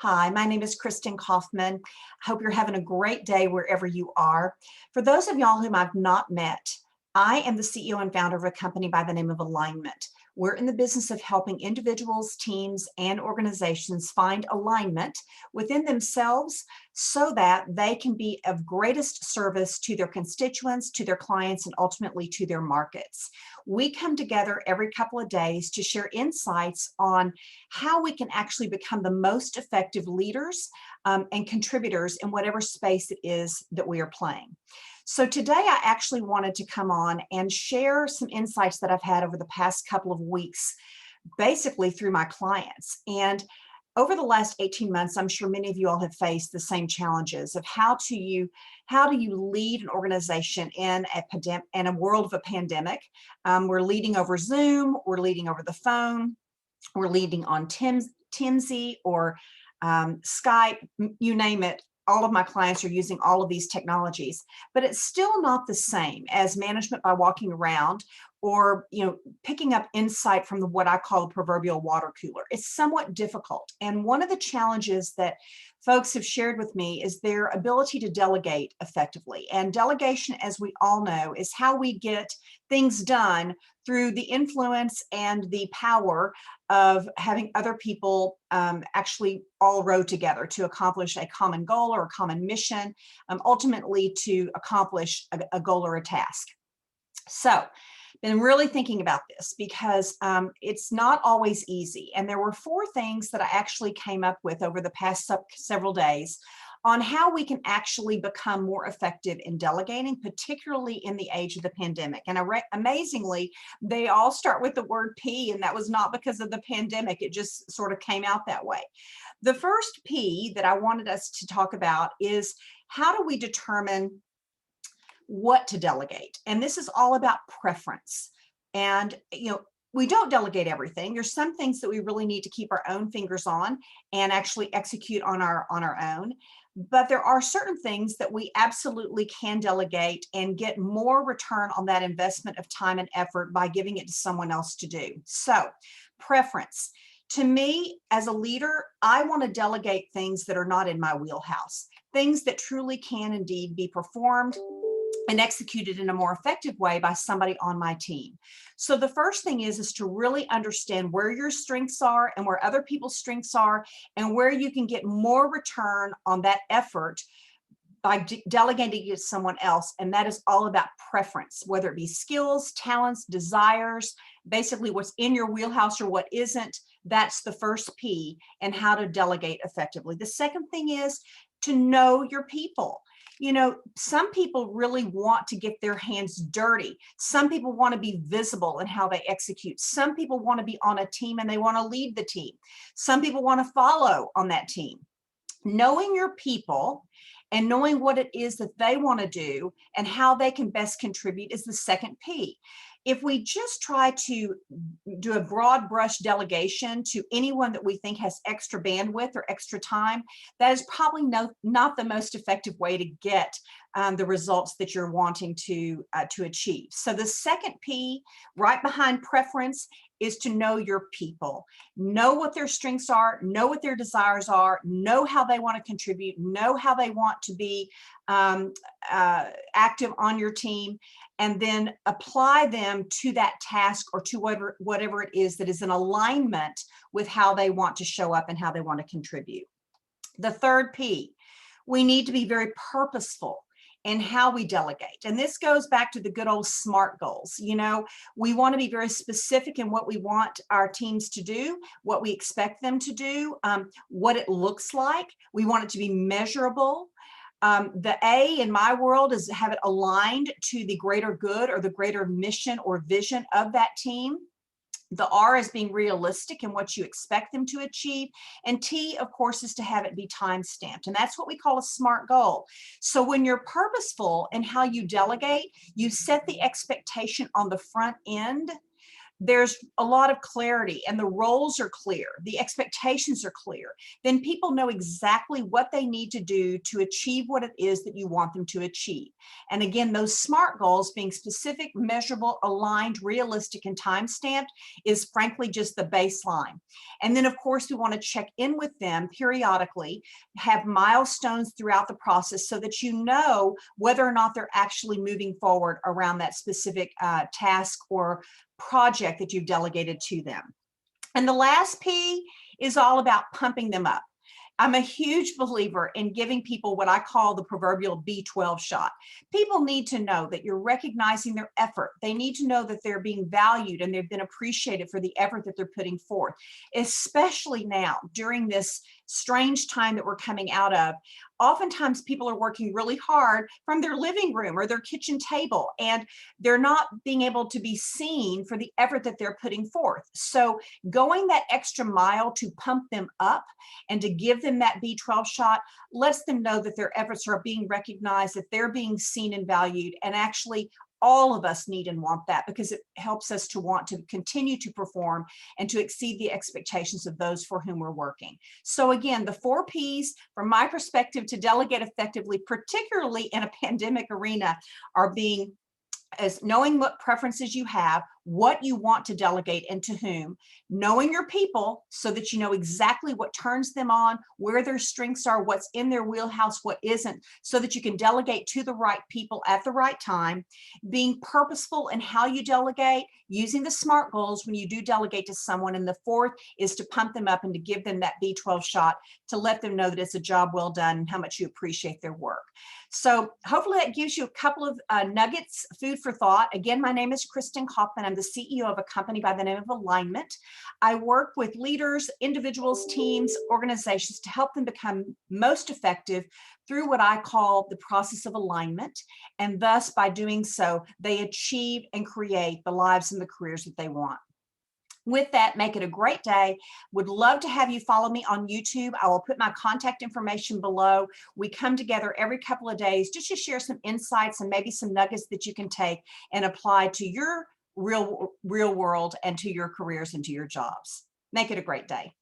Hi, my name is Kristin Kaufman. I hope you're having a great day wherever you are. For those of y'all whom I've not met, I am the CEO and founder of a company by the name of Alignment. We're in the business of helping individuals, teams, and organizations find alignment within themselves so that they can be of greatest service to their constituents, to their clients, and ultimately to their markets. We come together every couple of days to share insights on how we can actually become the most effective leaders and contributors in whatever space it is that we are playing. So today I actually wanted to come on and share some insights that I've had over the past couple of weeks, basically through my clients. And over the last 18 months, I'm sure many of you all have faced the same challenges of how do you lead an organization in a world of a pandemic. We're leading over Zoom, we're leading over the phone, we're leading on Teamsy or Skype, you name it. All of my clients are using all of these technologies, but it's still not the same as management by walking around or picking up insight from what I call a proverbial water cooler. It's somewhat difficult. And one of the challenges that folks have shared with me is their ability to delegate effectively. And delegation, as we all know, is how we get things done through the influence and the power of having other people actually all row together to accomplish a common goal or a common mission, ultimately to accomplish a goal or a task. So, been really thinking about this because it's not always easy. And there were 4 things that I actually came up with over the past several days on how we can actually become more effective in delegating, particularly in the age of the pandemic. And amazingly, they all start with the word P, and that was not because of the pandemic. It just sort of came out that way. The first P that I wanted us to talk about is how do we determine what to delegate? And this is all about preference. And, we don't delegate everything. There's some things that we really need to keep our own fingers on and actually execute on our own. But there are certain things that we absolutely can delegate and get more return on that investment of time and effort by giving it to someone else to do. So, preference. To me, as a leader, I want to delegate things that are not in my wheelhouse, things that truly can indeed be performed and executed in a more effective way by somebody on my team. So the first thing is to really understand where your strengths are and where other people's strengths are and where you can get more return on that effort by delegating it to someone else. And that is all about preference, whether it be skills, talents, desires, basically what's in your wheelhouse or what isn't. That's the first P and how to delegate effectively. The second thing is to know your people. Some people really want to get their hands dirty. Some people want to be visible in how they execute. Some people want to be on a team and they want to lead the team. Some people want to follow on that team. Knowing your people and knowing what it is that they want to do and how they can best contribute is the second P. If we just try to do a broad brush delegation to anyone that we think has extra bandwidth or extra time, that is probably not the most effective way to get the results that you're wanting to achieve. So the second P, right behind preference, is to know your people. Know what their strengths are, know what their desires are, know how they want to contribute, know how they want to be active on your team, and then apply them to that task or to whatever it is that is in alignment with how they want to show up and how they want to contribute. The third P, we need to be very purposeful in how we delegate. And this goes back to the good old SMART goals. We want to be very specific in what we want our teams to do, what we expect them to do, what it looks like. We want it to be measurable. The A in my world is have it aligned to the greater good or the greater mission or vision of that team. The R is being realistic in what you expect them to achieve. And T, of course, is to have it be time stamped. And that's what we call a SMART goal. So when you're purposeful in how you delegate, you set the expectation on the front end there's a lot of clarity and the roles are clear, the expectations are clear, then people know exactly what they need to do to achieve what it is that you want them to achieve. And again, those SMART goals, being specific, measurable, aligned, realistic, and time-stamped, is frankly just the baseline. And then of course we want to check in with them periodically, have milestones throughout the process so that you know whether or not they're actually moving forward around that specific task or project that you've delegated to them. And the last P is all about pumping them up. I'm a huge believer in giving people what I call the proverbial B12 shot. People need to know that you're recognizing their effort. They need to know that they're being valued and they've been appreciated for the effort that they're putting forth, especially now during this strange time that we're coming out of. Oftentimes people are working really hard from their living room or their kitchen table, and they're not being able to be seen for the effort that they're putting forth. So going that extra mile to pump them up and to give them that B12 shot lets them know that their efforts are being recognized, that they're being seen and valued. And actually all of us need and want that, because it helps us to want to continue to perform and to exceed the expectations of those for whom we're working. So again, the 4 Ps from my perspective to delegate effectively, particularly in a pandemic arena, are being as knowing what preferences you have, what you want to delegate and to whom, knowing your people so that you know exactly what turns them on, where their strengths are, what's in their wheelhouse, what isn't, so that you can delegate to the right people at the right time, being purposeful in how you delegate, using the SMART goals when you do delegate to someone. And the 4th is to pump them up and to give them that B12 shot to let them know that it's a job well done and how much you appreciate their work. So hopefully that gives you a couple of nuggets, food for thought. Again, my name is Kristin Kaufman. I'm the CEO of a company by the name of Alignment. I work with leaders, individuals, teams, organizations to help them become most effective through what I call the process of alignment. And thus, by doing so, they achieve and create the lives and the careers that they want. With that, make it a great day. Would love to have you follow me on YouTube. I will put my contact information below. We come together every couple of days just to share some insights and maybe some nuggets that you can take and apply to your real world and to your careers and to your jobs. Make it a great day.